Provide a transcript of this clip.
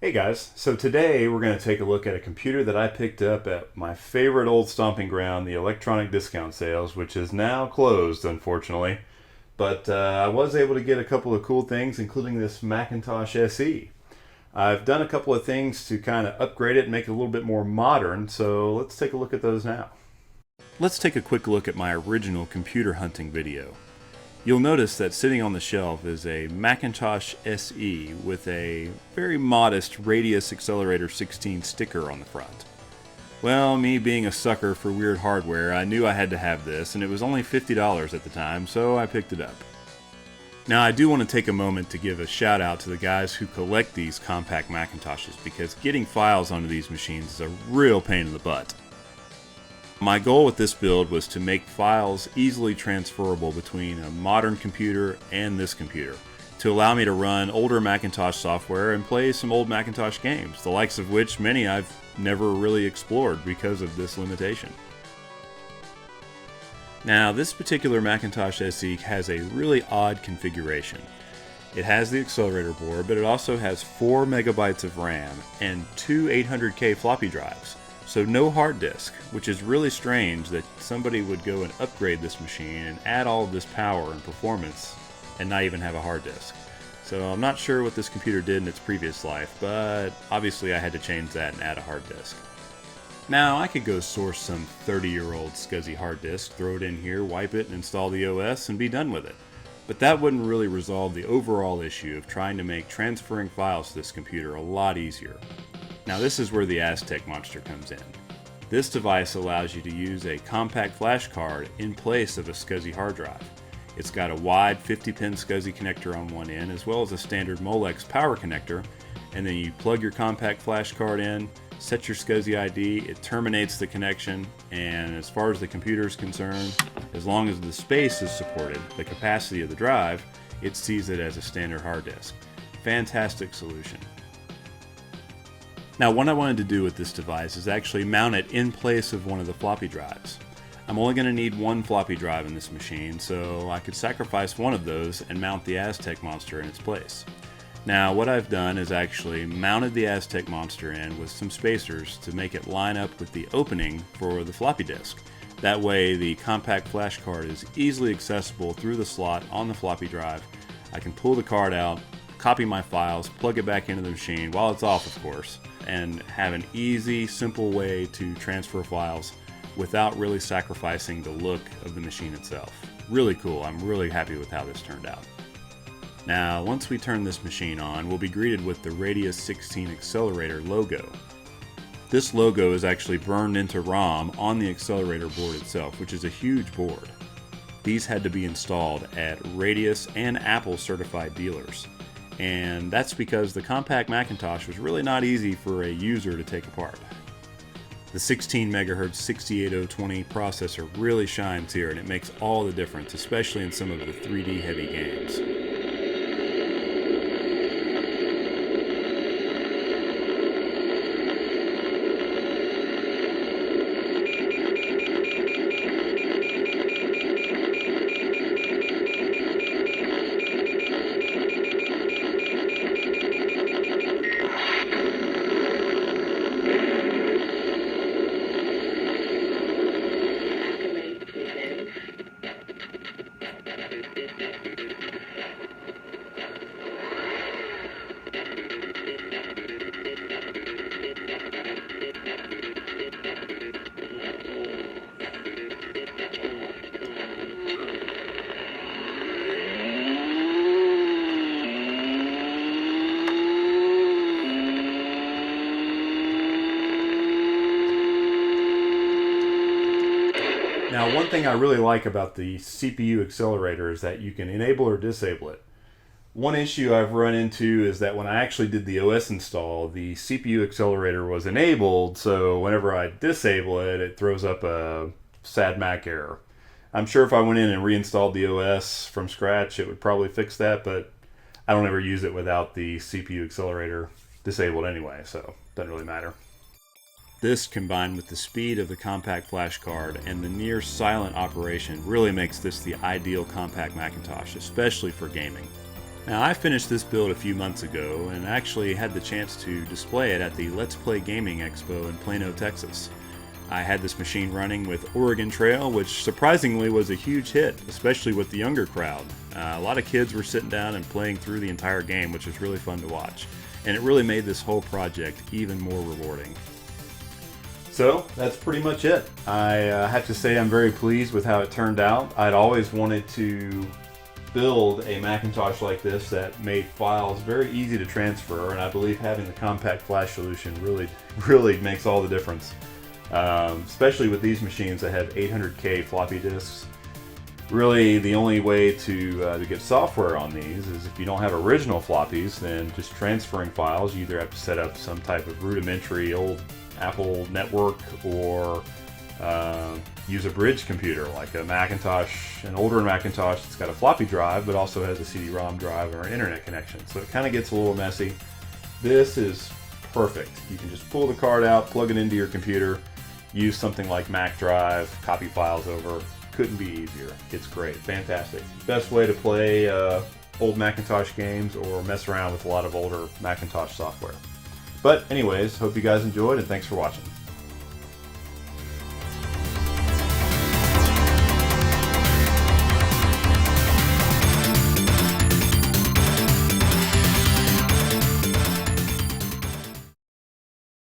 Hey guys, so today we're going to take a look at a computer that I picked up at my favorite old stomping ground, the electronic discount sales, which is now closed unfortunately. But I was able to get a couple of cool things, including this Macintosh SE. I've done a couple of things to kind of upgrade it and make it a little bit more modern, so let's take a look at those now. Let's take a quick look at my original computer hunting video. You'll notice that sitting on the shelf is a Macintosh SE with a very modest Radius Accelerator 16 sticker on the front. Well, me being a sucker for weird hardware, I knew I had to have this, and it was only $50 at the time, so I picked it up. Now, I do want to take a moment to give a shout out to the guys who collect these compact Macintoshes, because getting files onto these machines is a real pain in the butt. My goal with this build was to make files easily transferable between a modern computer and this computer, to allow me to run older Macintosh software and play some old Macintosh games, the likes of which many I've never really explored because of this limitation. Now, this particular Macintosh SE has a really odd configuration. It has the accelerator board, but it also has 4 megabytes of RAM and two 800K floppy drives. So no hard disk, which is really strange that somebody would go and upgrade this machine and add all of this power and performance and not even have a hard disk. So I'm not sure what this computer did in its previous life, but obviously I had to change that and add a hard disk. Now I could go source some 30-year-old scuzzy hard disk, throw it in here, wipe it, and install the OS and be done with it. But that wouldn't really resolve the overall issue of trying to make transferring files to this computer a lot easier. Now this is where the Aztec monster comes in. This device allows you to use a compact flash card in place of a scuzzy hard drive. It's got a wide 50-pin scuzzy connector on one end, as well as a standard Molex power connector, and then you plug your compact flash card in, set your scuzzy ID, it terminates the connection, and as far as the computer is concerned, as long as the space is supported, the capacity of the drive, it sees it as a standard hard disk. Fantastic solution. Now, what I wanted to do with this device is actually mount it in place of one of the floppy drives. I'm only going to need one floppy drive in this machine, so I could sacrifice one of those and mount the Aztec monster in its place. Now, what I've done is actually mounted the Aztec monster in with some spacers to make it line up with the opening for the floppy disk. That way, the compact flash card is easily accessible through the slot on the floppy drive. I can pull the card out, copy my files, plug it back into the machine while it's off, of course, and have an easy, simple way to transfer files without really sacrificing the look of the machine itself. Really cool. I'm really happy with how this turned out. Now, once we turn this machine on, we'll be greeted with the Radius 16 Accelerator logo. This logo is actually burned into ROM on the accelerator board itself, which is a huge board. These had to be installed at Radius and Apple certified dealers. And that's because the compact Macintosh was really not easy for a user to take apart. The 16 MHz 68020 processor really shines here, and it makes all the difference, especially in some of the 3D heavy games. Now, one thing I really like about the CPU accelerator is that you can enable or disable it. One issue I've run into is that when I actually did the OS install, the CPU accelerator was enabled, so whenever I disable it, it throws up a sad Mac error. I'm sure if I went in and reinstalled the OS from scratch, it would probably fix that, but I don't ever use it without the CPU accelerator disabled anyway, so it doesn't really matter. This, combined with the speed of the compact flash card and the near silent operation, really makes this the ideal compact Macintosh, especially for gaming. Now, I finished this build a few months ago and actually had the chance to display it at the Let's Play Gaming Expo in Plano, Texas. I had this machine running with Oregon Trail, which surprisingly was a huge hit, especially with the younger crowd. A lot of kids were sitting down and playing through the entire game, which was really fun to watch. And it really made this whole project even more rewarding. So, that's pretty much it. I have to say I'm very pleased with how it turned out. I'd always wanted to build a Macintosh like this that made files very easy to transfer, and I believe having the compact flash solution really makes all the difference. Especially with these machines that have 800K floppy disks. Really, the only way to get software on these is if you don't have original floppies, then just transferring files. You either have to set up some type of rudimentary old Apple network or use a bridge computer like a Macintosh, an older Macintosh that's got a floppy drive but also has a CD-ROM drive or an internet connection. So it kind of gets a little messy. This is perfect. You can just pull the card out, plug it into your computer, use something like Mac Drive, copy files over. Couldn't be easier. It's great. Fantastic. Best way to play old Macintosh games or mess around with a lot of older Macintosh software. But anyways, hope you guys enjoyed and thanks for watching.